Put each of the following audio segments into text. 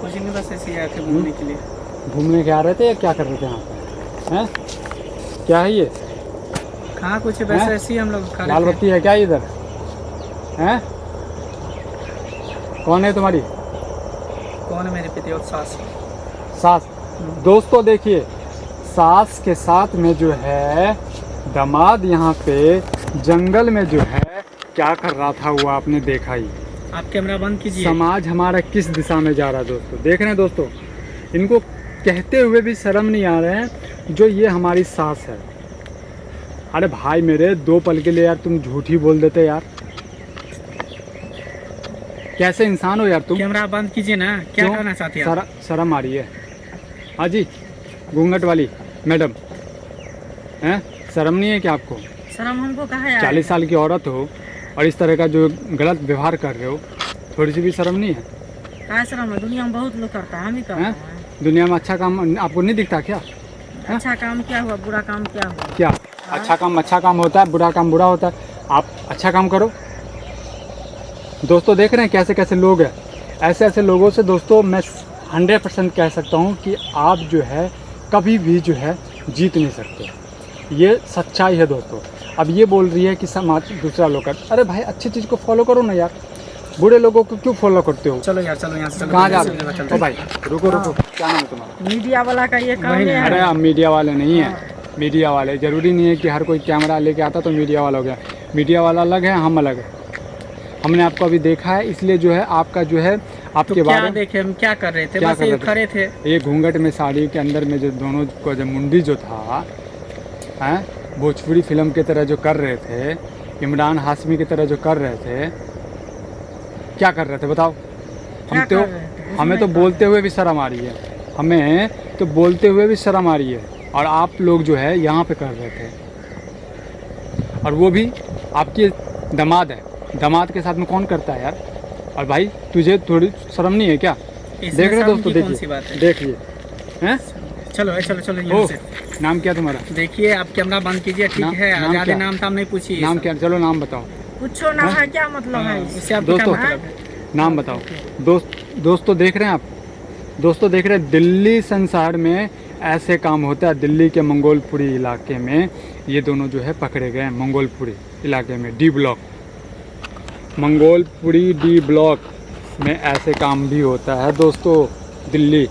कुछ नहीं, बस ऐसे ही आए थे घूमने के लिए। घूमने के आ रहे थे या क्या कर रहे थे यहाँ पे? हैं? क्या है ये? कहाँ कुछ है, वैसे ऐसे ही हम लोग खा लाल रहे थे। बत्ती है क्या इधर? हैं? कौन है तुम्हारी कौन है मेरे पति और सास? सास? दोस्तों देखिए, सास के साथ में जो है दामाद यहाँ पे जंगल में जो है क्या कर रहा था वो आपने देखा ही। आप कैमरा बंद कीजिए। समाज हमारा किस दिशा में जा रहा है दोस्तों, देख रहे हैं दोस्तों। इनको कहते हुए भी शर्म नहीं आ रहे हैं जो ये हमारी सास है। अरे भाई मेरे, दो पल के लिए यार तुम झूठ ही बोल देते यार। कैसे इंसान हो यार तुम? कैमरा बंद कीजिए ना, क्या क्यों? कहना चाहती है आप? शर्म आ रही है? हाँ जी, घूंघट वाली मैडम, हैं? शर्म नहीं है क्या आपको? शर्म हमको कहा है? 40 साल की औरत हो और इस तरह का जो गलत व्यवहार कर रहे हो, थोड़ी सी भी शर्म नहीं है? कहा शर्म है? दुनिया में बहुत लोग करता है, हम ही करते हैं? हैं। दुनिया में अच्छा काम आपको नहीं दिखता क्या? अच्छा काम क्या हुआ, बुरा काम क्या हुआ? क्या अच्छा काम होता है, बुरा काम बुरा होता है? आप अच्छा काम करो। दोस्तों देख रहे हैं कैसे कैसे लोग हैं। ऐसे ऐसे लोगों से दोस्तों मैं 100% कह सकता हूँ कि आप जो है कभी भी जो है जीत नहीं सकते। ये सच्चाई है दोस्तों। अब ये बोल रही है कि समाज दूसरा लोग कर, अरे भाई अच्छी चीज़ को फॉलो करो ना यार, बुरे लोगों को क्यों फॉलो करते हो? चलो यार, चलो यहाँ से, चलो। कहाँ जा रहे हो? ओ भाई रुको रुको, क्या नाम है तुम्हारा? मीडिया वाला का ये काम है। अरे आप मीडिया वाले नहीं हैं। मीडिया वाले ज़रूरी नहीं है कि हर कोई कैमरा लेके आता तो मीडिया वाला हो गया। मीडिया वाला अलग है, हम अलग है। हमने आपको अभी देखा है, इसलिए जो है आपका जो है आपके तो बारे क्या में देखे, हम क्या कर रहे थे? क्या बस कर ये रहे थे? खड़े थे। ये घूंघट में साड़ी के अंदर में जो दोनों को जो मुंडी जो था, हैं, भोजपुरी फिल्म की तरह जो कर रहे थे, इमरान हाशमी की तरह जो कर रहे थे, क्या कर रहे थे बताओ? क्या हम तो कर रहे थे? कुछ हमें नहीं तो कर बोलते हुए भी शर्म आ रही है। हमें तो बोलते हुए भी शर्म आ रही है, और आप लोग जो है यहाँ पे कर रहे थे, और वो भी आपकी दामाद है। दामाद के साथ में कौन करता है यार? और भाई तुझे थोड़ी शर्म नहीं है क्या? इसमें देख रहे शर्म दोस्तों, की कौन सी बात है? देखिए हैं। चलो चलो चलो यहाँ ओह, से। नाम क्या तुम्हारा? देखिए आप कैमरा बंद कीजिए, ठीक है? नाम ज़्यादा क्या? नाम ताम नहीं पूछिए। नाम क्या? चलो नाम बताओ। पूछो ना है, क्या मतलब है इससे? आपका क्या दोस्तों मतलब है? नाम बताओ। दोस्तों देख रहे हैं आप, दोस्तों देख रहे हैं दिल्ली संसार में ऐसे काम होता है। दिल्ली के मंगोलपुरी इलाके में ये दोनों जो है पकड़े गए हैं। मंगोलपुरी इलाके में D block, Mangolpuri D block में ऐसे काम भी होता है दोस्तों। दिल्ली।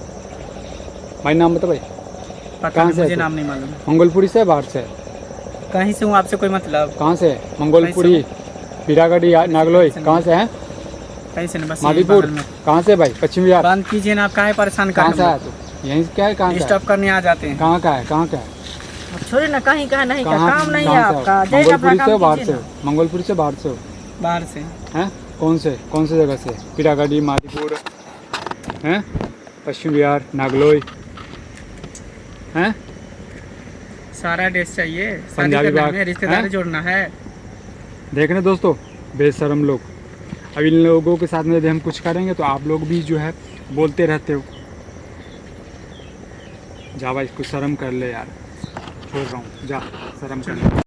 भाई नाम बता भाई। पता कहाँ नहीं, से है मुझे तू? नाम नहीं मालूम। मंगोलपुरी से बाहर से? कहीं से हूँ, आपसे कोई मतलब? कहाँ से? मंगोलपुरी, पीरागढ़ी, नागलोई, कहाँ से हैं? कहीं से नहीं, बस यहीं मादीपुर। बगल में। कहाँ से भाई? पश्चिम बिहार। बंद कीजिए ना, आप काहे परेशान कर कहाँ से रहे आया तू? यहीं से क्या है? कहाँ से? डिस्टर्ब करने आ जाते हैं। कहाँ का है? कहाँ का है? छोड़िए ना, कहीं का नहीं, क्या कहाँ? काम नहीं है कहाँ से आपका? हो? जाइए अपना मंगोलपुरी से हो काम बाहर कीजिए से ना। हो? मंगोलपुरी से बाहर से हो? बाहर से। हैं? कौन से जगह से? पीरागढ़ी, मादीपुर, हैं, पश्चिम बिहार, नागलोई, हैं? सारा ड्रेस चाहिए, शादी पंजाबी करना बाग, है, रिश्तेदारी हैं? जोड़ना है। देख रहे हैं दोस्तों, बेशरम लोग। अब इन लोगों के साथ में यदि हम कुछ करेंगे तो आप लोग भी जो है बोलते रहते हो। जा भाई, कुछ शर्म कर ले यार, छोड़ रहा हूँ, जा शर्म कर ले।